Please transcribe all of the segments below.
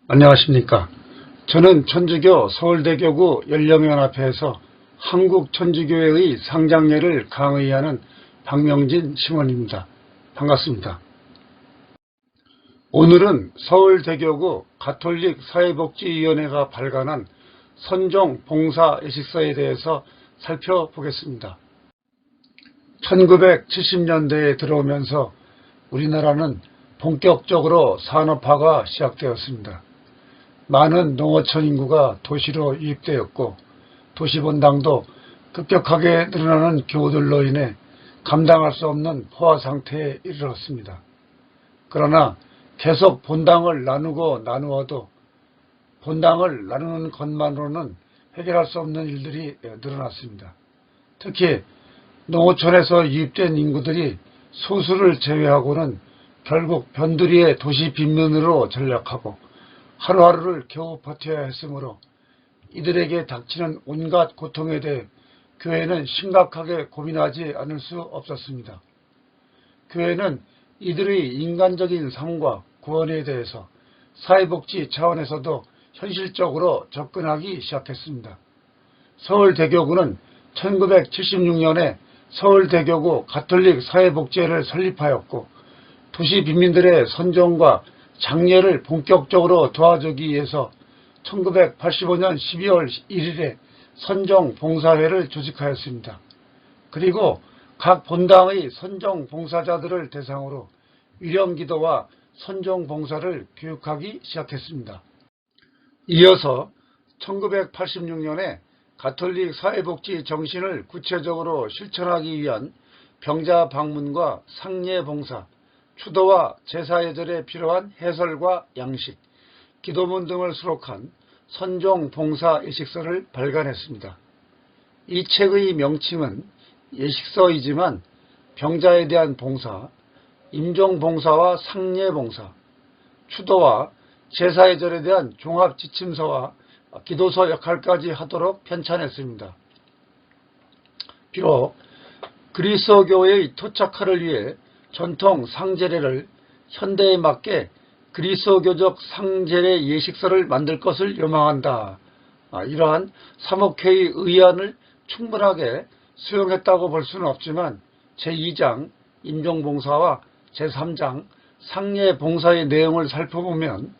안녕하십니까. 저는 천주교 서울대교구 연령연합회에서 한국천주교회의 상장례를 강의하는 박명진 심원입니다. 반갑습니다. 오늘은 서울대교구 가톨릭 사회복지위원회가 발간한 선종 봉사 예식서에 대해서 살펴보겠습니다. 1970년대에 들어오면서 우리나라는 본격적으로 산업화가 시작되었습니다. 많은 농어촌 인구가 도시로 유입되었고 도시본당도 급격하게 늘어나는 교우들로 인해 감당할 수 없는 포화 상태에 이르렀습니다. 그러나 계속 본당을 나누고 나누어도 본당을 나누는 것만으로는 해결할 수 없는 일들이 늘어났습니다. 특히 농어촌에서 유입된 인구들이 소수를 제외하고는 결국 변두리의 도시 빈민으로 전락하고 하루하루를 겨우 버텨야 했으므로 이들에게 닥치는 온갖 고통에 대해 교회는 심각하게 고민하지 않을 수 없었습니다. 교회는 이들의 인간적인 삶과 구원에 대해서 사회복지 차원에서도 현실적으로 접근하기 시작했습니다. 서울대교구는 1976년에 서울대교구 가톨릭 사회복지회를 설립하였고 도시 빈민들의 선종과 장례를 본격적으로 도와주기 위해서 1985년 12월 1일에 선종봉사회를 조직하였습니다. 그리고 각 본당의 선종봉사자들을 대상으로 위령기도와 선종봉사를 교육하기 시작했습니다. 이어서 1986년에 가톨릭 사회복지 정신을 구체적으로 실천하기 위한 병자 방문과 상례봉사, 추도와 제사예절에 필요한 해설과 양식, 기도문 등을 수록한 선종봉사 예식서를 발간했습니다. 이 책의 명칭은 예식서이지만 병자에 대한 봉사, 임종봉사와 상례봉사, 추도와 제사예절에 대한 종합지침서와 기도서 역할까지 하도록 편찬했습니다. 비록 그리스도교의 토착화를 위해 전통 상제례를 현대에 맞게 그리스도교적 상제례 예식서를 만들 것을 요망한다. 이러한 사목회의 의안을 충분하게 수용했다고 볼 수는 없지만 제2장 임종봉사와 제3장 상례봉사의 내용을 살펴보면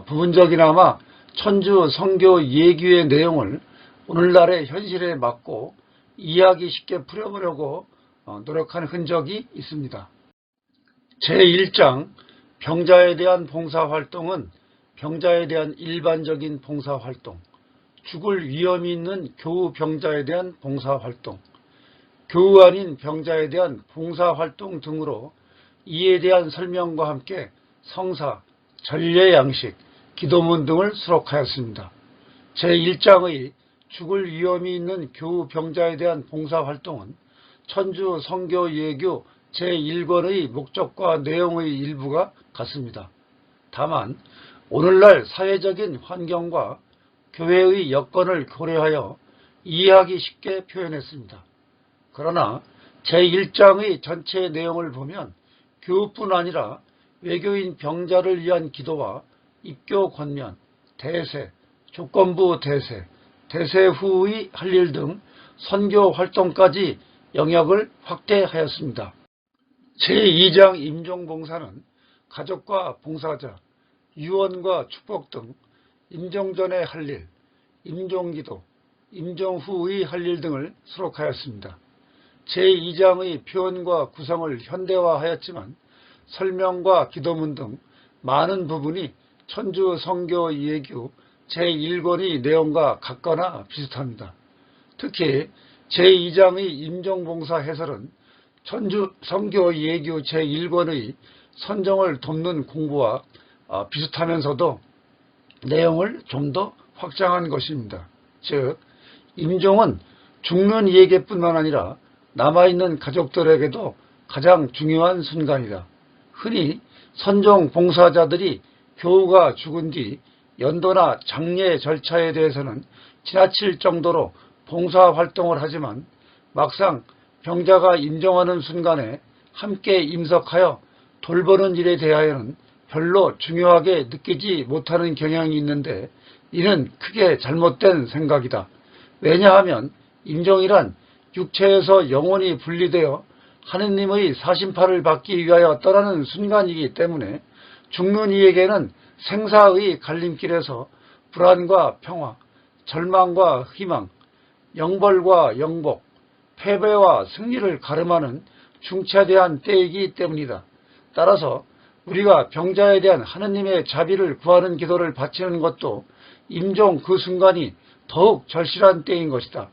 부분적이나마 천주 성교 예규의 내용을 오늘날의 현실에 맞고 이해하기 쉽게 풀어보려고 노력한 흔적이 있습니다. 제1장 병자에 대한 봉사활동은 병자에 대한 일반적인 봉사활동, 죽을 위험이 있는 교우 병자에 대한 봉사활동, 교우 아닌 병자에 대한 봉사활동 등으로 이에 대한 설명과 함께 성사, 전례양식, 기도문 등을 수록하였습니다. 제1장의 죽을 위험이 있는 교우 병자에 대한 봉사활동은 천주 성교 예규 제1권의 목적과 내용의 일부가 같습니다. 다만 오늘날 사회적인 환경과 교회의 여건을 고려하여 이해하기 쉽게 표현했습니다. 그러나 제1장의 전체 내용을 보면 교우뿐 아니라 외교인 병자를 위한 기도와 입교 권면, 대세, 조건부 대세, 대세 후의 할 일 등 선교 활동까지 영역을 확대하였습니다. 제2장 임종봉사는 가족과 봉사자, 유언과 축복 등 임종 전에 할 일, 임종기도, 임종 후의 할 일 등을 수록하였습니다. 제2장의 표현과 구성을 현대화하였지만 설명과 기도문 등 많은 부분이 천주 성교 예규 제1권의 내용과 같거나 비슷합니다. 특히 제2장의 임종봉사 해설은 천주 성교 예규 제1권의 선정을 돕는 공부와 비슷하면서도 내용을 좀 더 확장한 것입니다. 즉 임종은 죽는 이에게뿐만 아니라 남아있는 가족들에게도 가장 중요한 순간이다. 흔히 선종 봉사자들이 교우가 죽은 뒤 연도나 장례 절차에 대해서는 지나칠 정도로 봉사활동을 하지만 막상 병자가 임종하는 순간에 함께 임석하여 돌보는 일에 대하여는 별로 중요하게 느끼지 못하는 경향이 있는데 이는 크게 잘못된 생각이다. 왜냐하면 임종이란 육체에서 영혼이 분리되어 하느님의 사심판을 받기 위하여 떠나는 순간이기 때문에 죽는 이에게는 생사의 갈림길에서 불안과 평화, 절망과 희망, 영벌과 영복, 패배와 승리를 가름하는 중차대한 때이기 때문이다. 따라서 우리가 병자에 대한 하느님의 자비를 구하는 기도를 바치는 것도 임종 그 순간이 더욱 절실한 때인 것이다.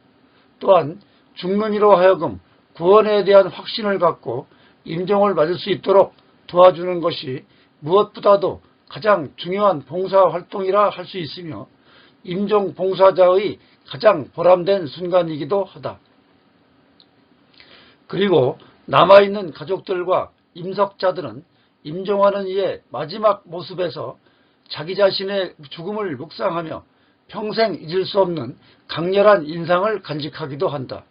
또한 죽는 이로 하여금 구원에 대한 확신을 갖고 임종을 맞을 수 있도록 도와주는 것이 무엇보다도 가장 중요한 봉사활동이라 할 수 있으며 임종 봉사자의 가장 보람된 순간이기도 하다. 그리고 남아있는 가족들과 임석자들은 임종하는 이의 마지막 모습에서 자기 자신의 죽음을 묵상하며 평생 잊을 수 없는 강렬한 인상을 간직하기도 한다.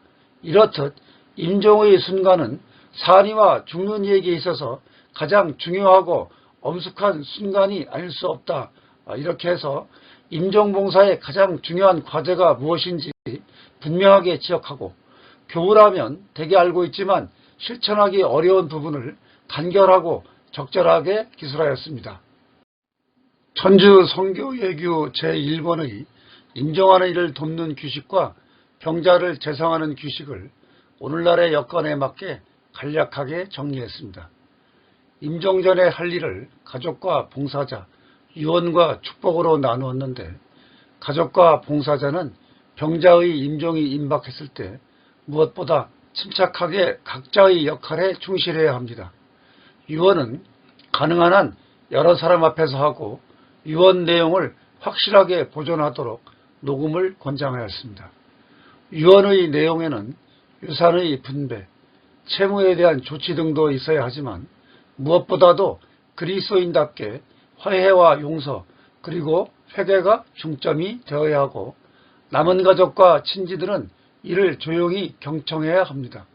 이렇듯 임종의 순간은 산이와 죽는 이에게 있어서 가장 중요하고 엄숙한 순간이 아닐 수 없다. 이렇게 해서 임종봉사의 가장 중요한 과제가 무엇인지 분명하게 지적하고 교우라면 대개 알고 있지만 실천하기 어려운 부분을 간결하고 적절하게 기술하였습니다. 천주 성교예규 제1권의 임종하는 이를 돕는 규식과 병자를 재상하는 규식을 오늘날의 여건에 맞게 간략하게 정리했습니다. 임종 전에 할 일을 가족과 봉사자, 유언과 축복으로 나누었는데 가족과 봉사자는 병자의 임종이 임박했을 때 무엇보다 침착하게 각자의 역할에 충실해야 합니다. 유언은 가능한 한 여러 사람 앞에서 하고 유언 내용을 확실하게 보존하도록 녹음을 권장하였습니다. 유언의 내용에는 유산의 분배, 채무에 대한 조치 등도 있어야 하지만 무엇보다도 그리스도인답게 화해와 용서 그리고 회개가 중점이 되어야 하고 남은 가족과 친지들은 이를 조용히 경청해야 합니다.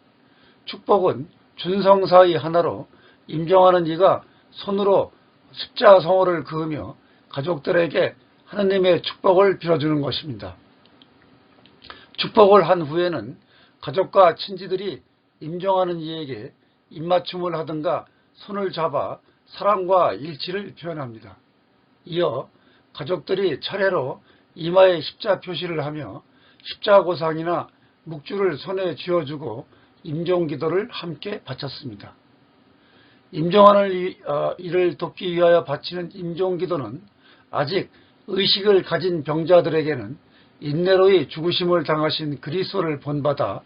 축복은 준성사의 하나로 임종하는 이가 손으로 십자성호를 그으며 가족들에게 하느님의 축복을 빌어주는 것입니다. 축복을 한 후에는 가족과 친지들이 임종하는 이에게 입맞춤을 하든가 손을 잡아 사랑과 일치를 표현합니다. 이어 가족들이 차례로 이마에 십자 표시를 하며 십자고상이나 묵주를 손에 쥐어주고 임종기도를 함께 바쳤습니다. 임종하는 이를 돕기 위하여 바치는 임종기도는 아직 의식을 가진 병자들에게는 인내로의 죽으심을 당하신 그리스도를 본받아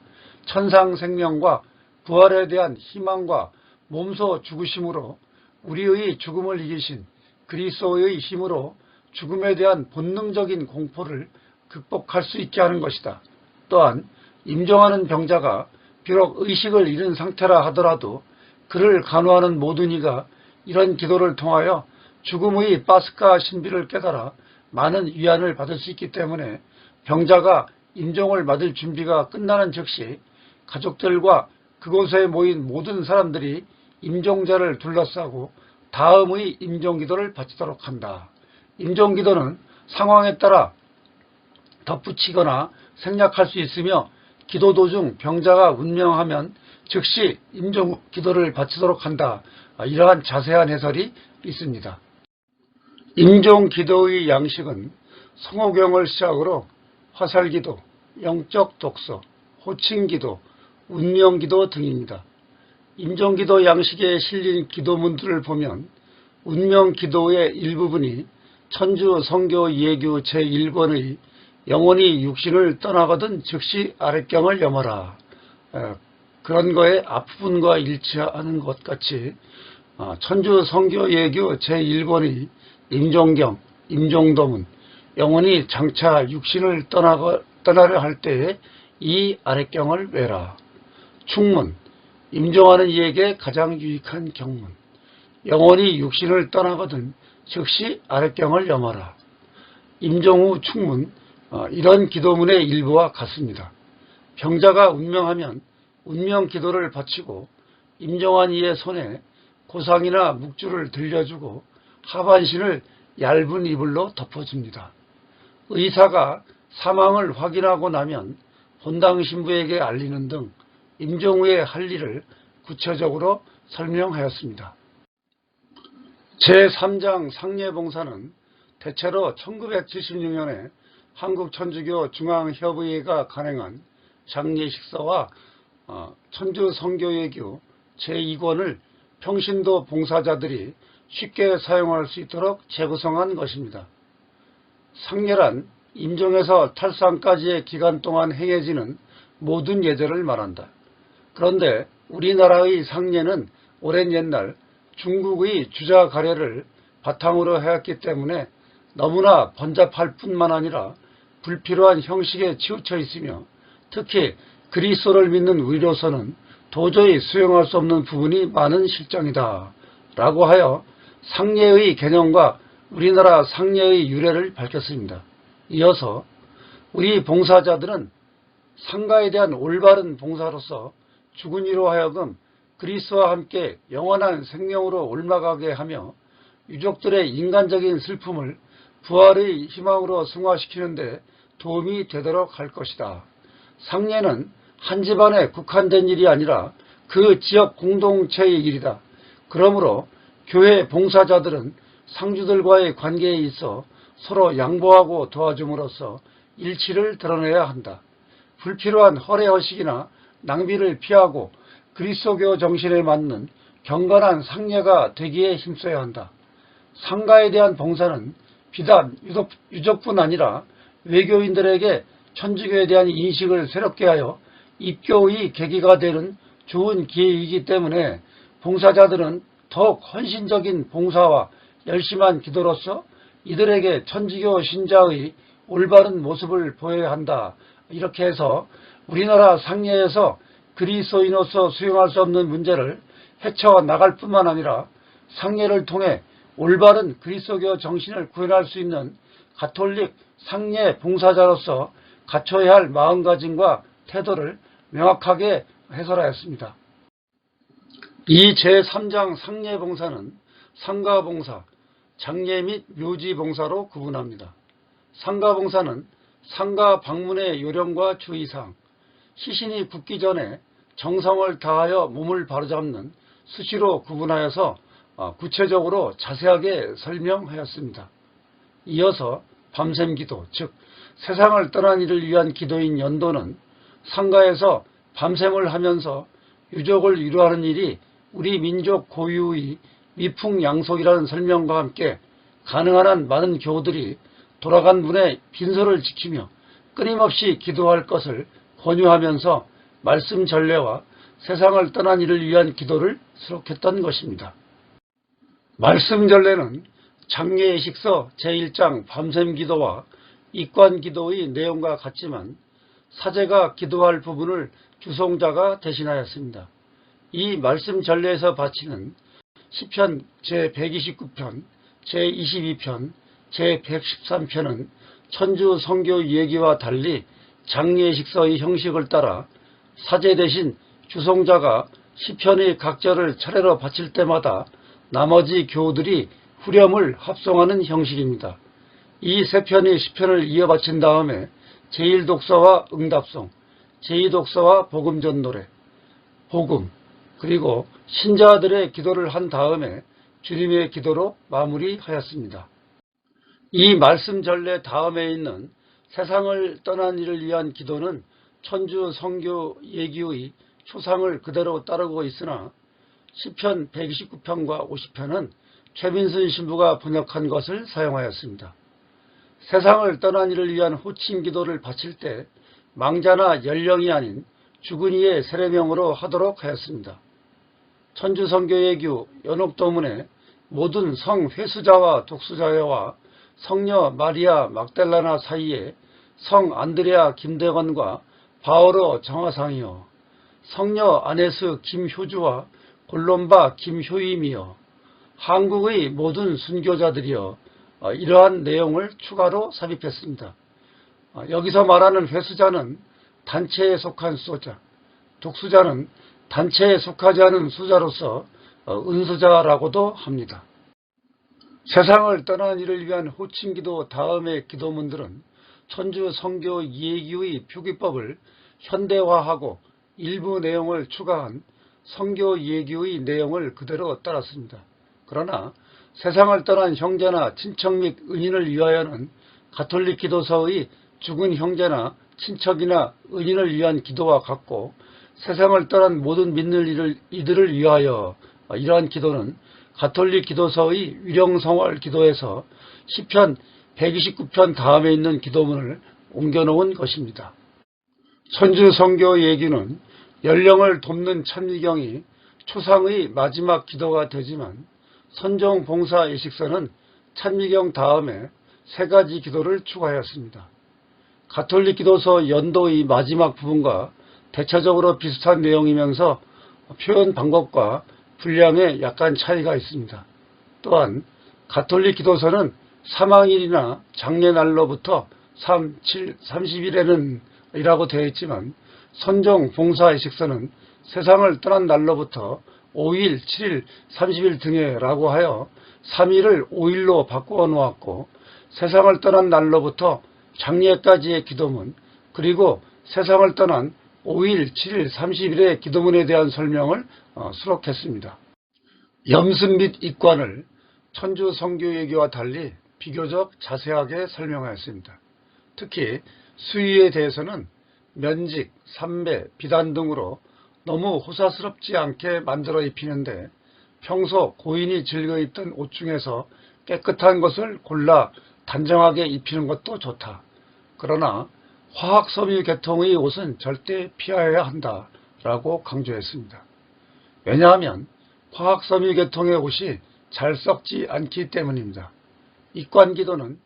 천상생명과 부활에 대한 희망과 몸소 죽으심으로 우리의 죽음을 이기신 그리스도의 힘으로 죽음에 대한 본능적인 공포를 극복할 수 있게 하는 것이다. 또한 임종하는 병자가 비록 의식을 잃은 상태라 하더라도 그를 간호하는 모든 이가 이런 기도를 통하여 죽음의 파스카 신비를 깨달아 많은 위안을 받을 수 있기 때문에 병자가 임종을 맞을 준비가 끝나는 즉시 가족들과 그곳에 모인 모든 사람들이 임종자를 둘러싸고 다음의 임종기도를 바치도록 한다. 임종기도는 상황에 따라 덧붙이거나 생략할 수 있으며 기도 도중 병자가 운명하면 즉시 임종기도를 바치도록 한다. 이러한 자세한 해설이 있습니다. 임종기도의 양식은 성호경을 시작으로 화살기도, 영적 독서, 호칭기도, 운명기도 등입니다. 임종기도 양식에 실린 기도문들을 보면 운명기도의 일부분이 천주 성교 예규 제1권의 영혼이 육신을 떠나거든 즉시 아랫경을 염어라. 그런 거에 앞부분과 일치하는 것 같이 천주 성교 예규 제1권의 임종경, 임종도문, 영혼이 장차 육신을 떠나려 할 때에 이 아랫경을 외라. 충문, 임종하는 이에게 가장 유익한 경문, 영혼이 육신을 떠나거든 즉시 아랫경을 염어라. 임종 후 충문, 이런 기도문의 일부와 같습니다. 병자가 운명하면 운명 기도를 바치고 임종한 이의 손에 고상이나 묵주를 들려주고 하반신을 얇은 이불로 덮어줍니다. 의사가 사망을 확인하고 나면 본당 신부에게 알리는 등 임종 후에 할 일을 구체적으로 설명하였습니다. 제3장 상례봉사는 대체로 1976년에 한국천주교 중앙협의회가 간행한 장례식서와 천주성교예규 제2권을 평신도 봉사자들이 쉽게 사용할 수 있도록 재구성한 것입니다. 상례란 임종에서 탈상까지의 기간 동안 행해지는 모든 예절을 말한다. 그런데 우리나라의 상례는 오랜 옛날 중국의 주자가례를 바탕으로 해왔기 때문에 너무나 번잡할 뿐만 아니라 불필요한 형식에 치우쳐 있으며 특히 그리스도를 믿는 우리로서는 도저히 수용할 수 없는 부분이 많은 실정이다 라고 하여 상례의 개념과 우리나라 상례의 유래를 밝혔습니다. 이어서 우리 봉사자들은 상가에 대한 올바른 봉사로서 죽은 이로 하여금 그리스도와 함께 영원한 생명으로 옮아가게 하며 유족들의 인간적인 슬픔을 부활의 희망으로 승화시키는 데 도움이 되도록 할 것이다. 상례는 한 집안에 국한된 일이 아니라 그 지역 공동체의 일이다. 그러므로 교회 봉사자들은 상주들과의 관계에 있어 서로 양보하고 도와줌으로써 일치를 드러내야 한다. 불필요한 허례허식이나 낭비를 피하고 그리스도교 정신에 맞는 경건한 상례가 되기에 힘써야 한다. 상가에 대한 봉사는 비단 유족뿐 아니라 외교인들에게 천주교에 대한 인식을 새롭게 하여 입교의 계기가 되는 좋은 기회이기 때문에 봉사자들은 더욱 헌신적인 봉사와 열심한 기도로서 이들에게 천주교 신자의 올바른 모습을 보여야 한다. 이렇게 해서 우리나라 상례에서 그리스도인으로서 수용할 수 없는 문제를 헤쳐나갈 뿐만 아니라 상례를 통해 올바른 그리스도교 정신을 구현할 수 있는 가톨릭 상례 봉사자로서 갖춰야 할 마음가짐과 태도를 명확하게 해설하였습니다. 이 제3장 상례봉사는 상가봉사, 장례 및 묘지봉사로 구분합니다. 상가봉사는 상가 방문의 요령과 주의사항, 시신이 굳기 전에 정성을 다하여 몸을 바로잡는 수시로 구분하여서 구체적으로 자세하게 설명하였습니다. 이어서 밤샘 기도, 즉 세상을 떠난 이를 위한 기도인 연도는 상가에서 밤샘을 하면서 유족을 위로하는 일이 우리 민족 고유의 미풍양속이라는 설명과 함께 가능한 한 많은 교우들이 돌아간 분의 빈소를 지키며 끊임없이 기도할 것을 권유하면서 말씀 전례와 세상을 떠난 이를 위한 기도를 수록했던 것입니다. 말씀 전례는 장례예식서 제1장 밤샘 기도와 입관 기도의 내용과 같지만 사제가 기도할 부분을 주송자가 대신하였습니다. 이 말씀 전례에서 바치는 시편 제129편, 제22편, 제113편은 천주 성교 예기와 달리 장례식서의 형식을 따라 사제 대신 주송자가 시편의 각절을 차례로 바칠 때마다 나머지 교우들이 후렴을 합송하는 형식입니다. 이 세 편의 시편을 이어 바친 다음에 제1독서와 응답송, 제2독서와 복음전 노래, 복음, 그리고 신자들의 기도를 한 다음에 주님의 기도로 마무리하였습니다. 이 말씀 전례 다음에 있는 세상을 떠난 이를 위한 기도는 천주 성교 예기의 초상을 그대로 따르고 있으나 시편 129편과 50편은 최민순 신부가 번역한 것을 사용하였습니다. 세상을 떠난 이를 위한 호칭 기도를 바칠 때 망자나 연령이 아닌 죽은 이의 세례명으로 하도록 하였습니다. 천주 성교 예규 연옥도문에 모든 성 회수자와 독수자여와 성녀 마리아 막달라나 사이에 성 안드레아 김대건과 바오로 정화상이여 성녀 아네스 김효주와 골롬바 김효임이여 한국의 모든 순교자들이여 이러한 내용을 추가로 삽입했습니다. 여기서 말하는 회수자는 단체에 속한 수호자, 독수자는 단체에 속하지 않은 수자로서 은수자라고도 합니다. 세상을 떠난 이를 위한 호칭기도 다음의 기도문들은 천주 성교 예기의 표기법을 현대화하고 일부 내용을 추가한 성교 예기의 내용을 그대로 따랐습니다. 그러나 세상을 떠난 형제나 친척 및 은인을 위하여는 가톨릭 기도서의 죽은 형제나 친척이나 은인을 위한 기도와 같고, 세상을 떠난 모든 믿는 이들을 위하여 이러한 기도는 가톨릭 기도서의 위령성월 기도에서 시편 129편 다음에 있는 기도문을 옮겨놓은 것입니다. 천주 성교 예기는 연령을 돕는 찬미경이 초상의 마지막 기도가 되지만, 선종 봉사 예식서는 찬미경 다음에 세 가지 기도를 추가하였습니다. 가톨릭 기도서 연도의 마지막 부분과 대체적으로 비슷한 내용이면서 표현 방법과 분량에 약간 차이가 있습니다. 또한 가톨릭 기도서는 사망일이나 장례날로부터 3, 7, 30일에는 이라고 되어 있지만, 선종 봉사 예식서는 세상을 떠난 날로부터 5일, 7일, 30일 등에 라고 하여 3일을 5일로 바꾸어 놓았고, 세상을 떠난 날로부터 장례까지의 기도문, 그리고 세상을 떠난 5일, 7일, 30일의 기도문에 대한 설명을 수록했습니다. 염습 및 입관을 천주 성교 예기와 달리 비교적 자세하게 설명하였습니다. 특히 수의에 대해서는 면직, 삼배, 비단 등으로 너무 호사스럽지 않게 만들어 입히는데, 평소 고인이 즐겨 입던 옷 중에서 깨끗한 것을 골라 단정하게 입히는 것도 좋다. 그러나 화학섬유 계통의 옷은 절대 피하여야 한다 라고 강조했습니다. 왜냐하면 화학섬유 계통의 옷이 잘 썩지 않기 때문입니다. 입관기도는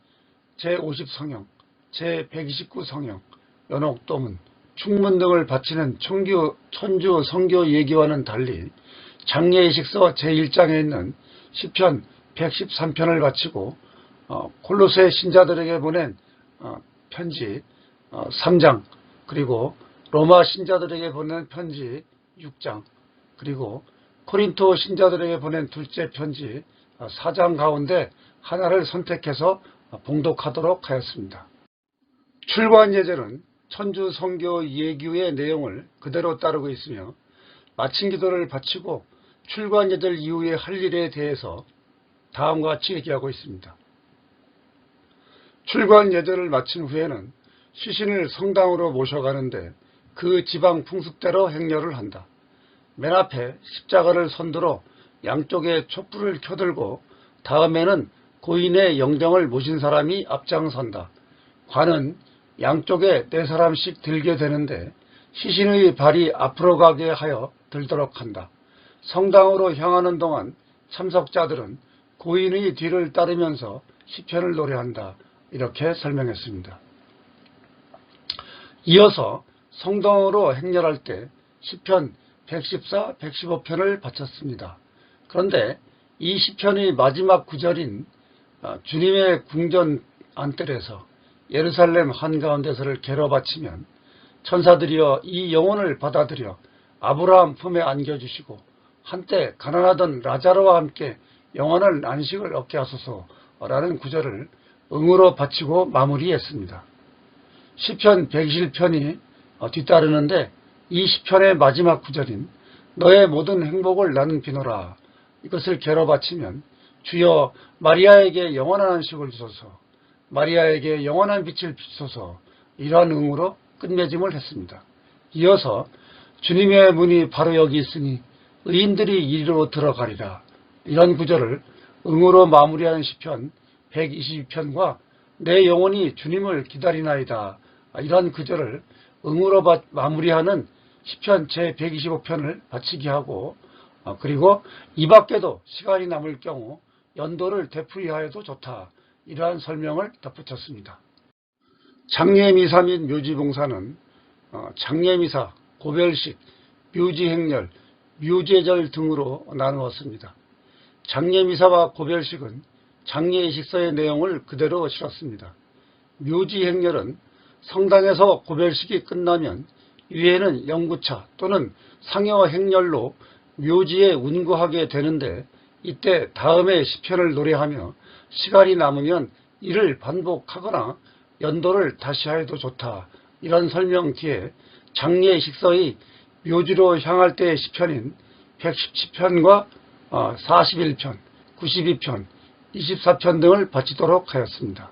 제50성형, 제129성형, 연옥도문, 충문 등을 바치는 천주 성교 예기와는 달리 장례예식서 제1장에 있는 시편 113편을 바치고 콜로새 신자들에게 보낸 편지 3장, 그리고 로마 신자들에게 보낸 편지 6장, 그리고 코린토 신자들에게 보낸 둘째 편지 4장 가운데 하나를 선택해서 봉독하도록 하였습니다. 출관예절은 천주 성교 예기의 내용을 그대로 따르고 있으며, 마친 기도를 바치고 출관예절 이후에 할 일에 대해서 다음과 같이 얘기하고 있습니다. 출관예절을 마친 후에는 시신을 성당으로 모셔가는데 그 지방 풍습대로 행렬을 한다. 맨 앞에 십자가를 선두로 양쪽에 촛불을 켜들고, 다음에는 고인의 영정을 모신 사람이 앞장선다. 관은 양쪽에 4사람씩 들게 되는데 시신의 발이 앞으로 가게 하여 들도록 한다. 성당으로 향하는 동안 참석자들은 고인의 뒤를 따르면서 시편을 노래한다. 이렇게 설명했습니다. 이어서 성당으로 행렬할 때 시편 114, 115편을 바쳤습니다. 그런데 이 시편의 마지막 구절인 주님의 궁전 안뜰에서 예루살렘 한가운데서를 괴로 바치면 천사들이여 이 영혼을 받아들여 아브라함 품에 안겨주시고 한때 가난하던 라자로와 함께 영원한 안식을 얻게 하소서라는 구절을 응으로 바치고 마무리했습니다. 시편 121편이 뒤따르는데, 이 시편의 마지막 구절인 너의 모든 행복을 나는 비노라, 이것을 괴로 바치면 주여 마리아에게 영원한 안식을 주소서, 마리아에게 영원한 빛을 비추소서, 이러한 응으로 끝맺음을 했습니다. 이어서 주님의 문이 바로 여기 있으니 의인들이 이리로 들어가리라, 이런 구절을 응으로 마무리하는 시편 122편과 내 영혼이 주님을 기다리나이다, 이런 구절을 응으로 마무리하는 시편 제125편을 바치게 하고, 그리고 이 밖에도 시간이 남을 경우 연도를 되풀이하여도 좋다, 이러한 설명을 덧붙였습니다. 장례미사 및 묘지봉사는 장례미사, 고별식, 묘지행렬, 묘제절 등으로 나누었습니다. 장례미사와 고별식은 장례예식서의 내용을 그대로 실었습니다. 묘지행렬은 성당에서 고별식이 끝나면 이후에는 영구차 또는 상여행렬로 묘지에 운구하게 되는데, 이때 다음의 시편을 노래하며 시간이 남으면 이를 반복하거나 연도를 다시 하여도 좋다. 이런 설명 뒤에 장례식서의 묘지로 향할 때의 시편인 117편과 41편, 92편, 24편 등을 바치도록 하였습니다.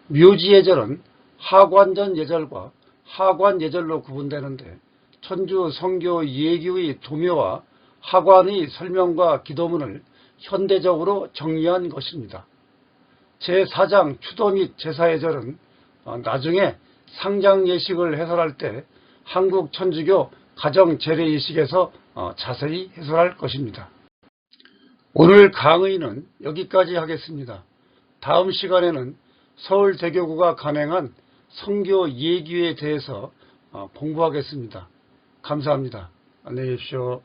묘지예절은 하관전 예절과 하관 예절로 구분되는데 천주 성교 예기의 도묘와 하관의 설명과 기도문을 현대적으로 정리한 것입니다. 제4장 추도 및 제사예절은 나중에 상장예식을 해설할 때 한국 천주교 가정재래의식에서 자세히 해설할 것입니다. 오늘 강의는 여기까지 하겠습니다. 다음 시간에는 서울대교구가 간행한 성교 예기에 대해서 공부하겠습니다. 감사합니다. 안녕히 계십시오.